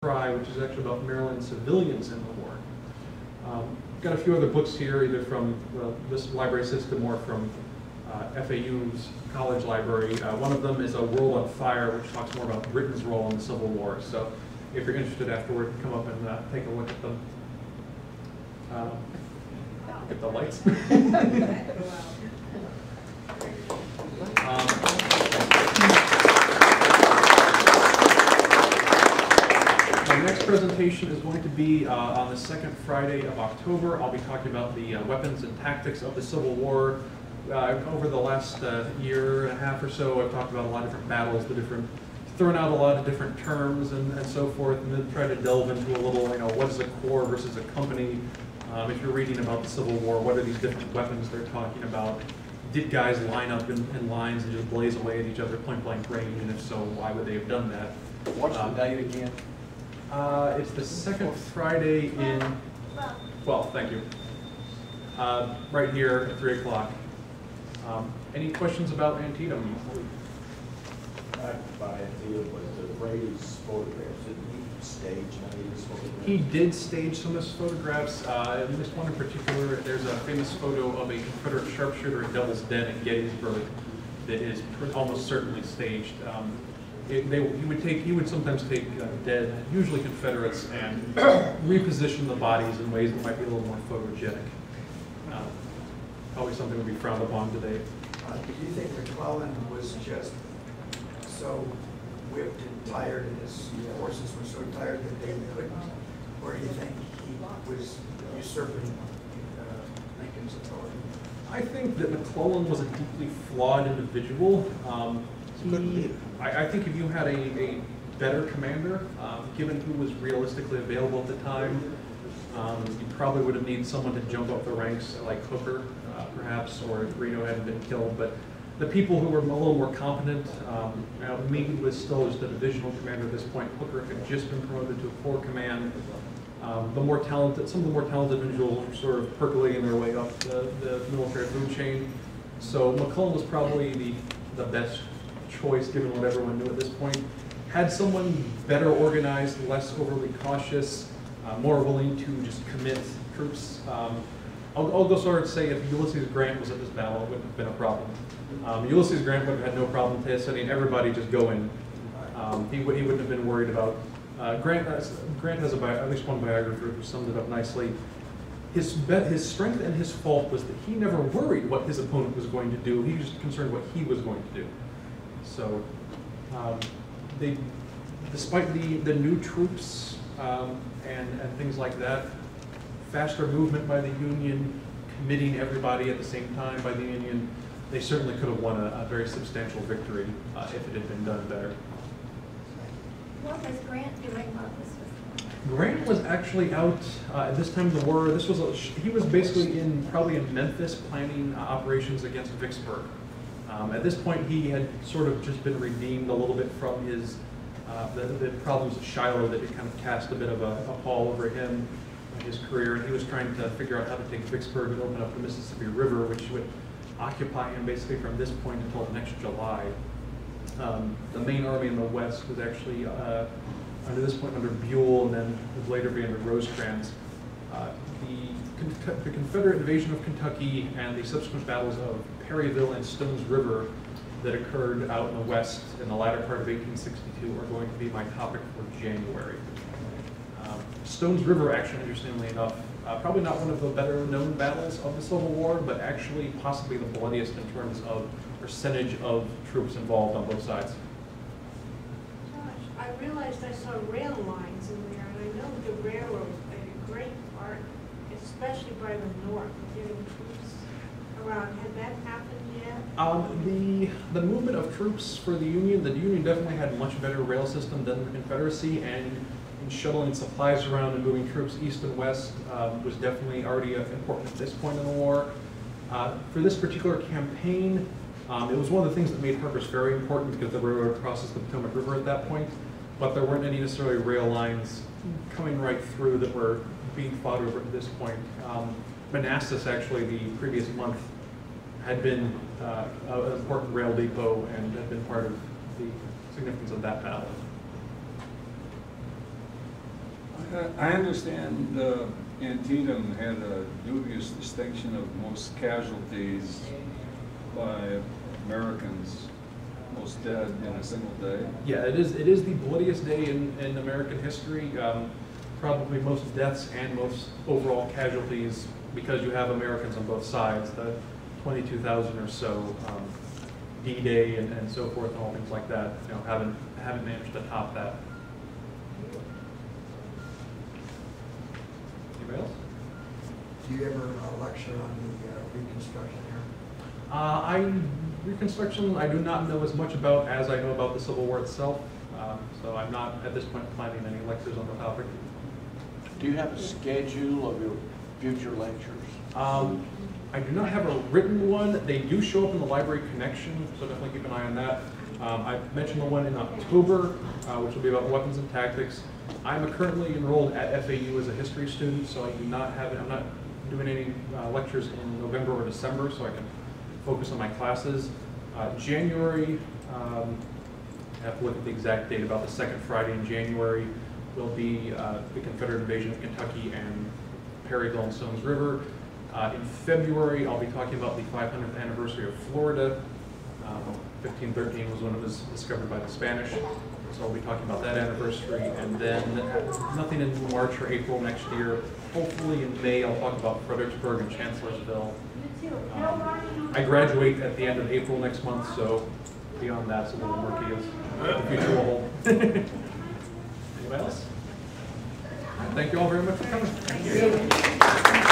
Cry, which is actually about Maryland civilians in the war. Got a few other books here, either from this library system or from FAU's college library. One of them is A World on Fire, which talks more about Britain's role in the Civil War. So if you're interested afterward, come up and take a look at them. Look at the lights. My next presentation is going to be on the second Friday of October. I'll be talking about the weapons and tactics of the Civil War. Over the last year and a half or so, I've talked about a lot of different battles, thrown out a lot of different terms and so forth, and then try to delve into a little, what is a corps versus a company? If you're reading about the Civil War, what are these different weapons they're talking about? Did guys line up in lines and just blaze away at each other point blank range? And if so, why would they have done that? What's the date again? It's the second Friday in 12. Thank you. Right here at 3 o'clock. Any questions about Antietam? By Antietam was Brady's photographs. Did he stage any of his photographs? He did stage some of his photographs. In this one in particular, there's a famous photo of a Confederate sharpshooter at Devil's Den at Gettysburg that is almost certainly staged. He would sometimes take dead, usually Confederates, and reposition the bodies in ways that might be a little more photogenic. Probably something would be frowned upon today. Do you think McClellan was just so whipped and tired, and his forces were so tired that they couldn't? Or do you think he was usurping Lincoln's authority? I think that McClellan was a deeply flawed individual. I think if you had a better commander, given who was realistically available at the time, you probably would have needed someone to jump up the ranks like Hooker, perhaps, or if Reno hadn't been killed. But the people who were a little more competent, Meade was still just a divisional commander at this point. Hooker had just been promoted to a corps command. Some of the more talented individuals were sort of percolating their way up the military food chain. So McClellan was probably the best choice given what everyone knew at this point. Had someone better organized, less overly cautious, more willing to just commit troops. I'll go sort of say if Ulysses Grant was at this battle, it wouldn't have been a problem. Ulysses Grant would have had no problem sending everybody just go in. He wouldn't have been worried about. Grant has at least one biographer who summed it up nicely. His strength and his fault was that he never worried what his opponent was going to do. He was just concerned what he was going to do. So, despite the new troops and things like that, faster movement by the Union, committing everybody at the same time by the Union, they certainly could have won a very substantial victory if it had been done better. What was Grant doing while this was going on? Grant was actually out at this time of the war. He was basically probably in Memphis planning operations against Vicksburg. At this point, he had sort of just been redeemed a little bit from his the problems at Shiloh that had kind of cast a bit of a pall over him and his career. And he was trying to figure out how to take Vicksburg and open up the Mississippi River, which would occupy him basically from this point until next July. The main army in the West was actually under this point under Buell, and then would later be under Rosecrans. The Confederate invasion of Kentucky and the subsequent battles of Perryville and Stones River that occurred out in the West in the latter part of 1862 are going to be my topic for January. Stones River, actually, interestingly enough, probably not one of the better known battles of the Civil War, but actually possibly the bloodiest in terms of percentage of troops involved on both sides. Gosh, I realized I saw rail lines in there, and I know the railroad played a great part, especially by the north, getting troops around. Had that happened yet? The movement of troops for the Union definitely had a much better rail system than the Confederacy, and in shuttling supplies around and moving troops east and west was definitely already important at this point in the war. For this particular campaign, it was one of the things that made Harper's Ferry important because the railroad crosses the Potomac River at that point, but there weren't any necessarily rail lines coming right through that were being fought over at this point. Manassas, actually, the previous month, had been an important rail depot and had been part of the significance of that battle. I understand Antietam had a dubious distinction of most casualties by Americans, most dead in a single day. Yeah, it is the bloodiest day in American history. Probably most deaths and most overall casualties because you have Americans on both sides. The 22,000 or so D-Day and so forth and all things like that. You know, haven't managed to top that. Anybody else? Do you ever lecture on the Reconstruction era? Reconstruction, I do not know as much about as I know about the Civil War itself. So I'm not at this point planning any lectures on the topic. Do you have a schedule of your future lectures? I do not have a written one. They do show up in the library connection, so definitely keep an eye on that. I mentioned the one in October, which will be about weapons and tactics. I'm currently enrolled at FAU as a history student, so I do not have it. I'm not doing any lectures in November or December, so I can focus on my classes. January, I have to look at the exact date, about the second Friday in January, will be the Confederate invasion of Kentucky and Perryville and Stones River. In February, I'll be talking about the 500th anniversary of Florida. 1513 was when it was discovered by the Spanish. So I'll be talking about that anniversary. And then nothing in March or April next year. Hopefully in May, I'll talk about Fredericksburg and Chancellorsville. I graduate at the end of April next month, so beyond that, it's a little murky as the future will hold. Anybody else? Thank you all very much for coming. Thank you.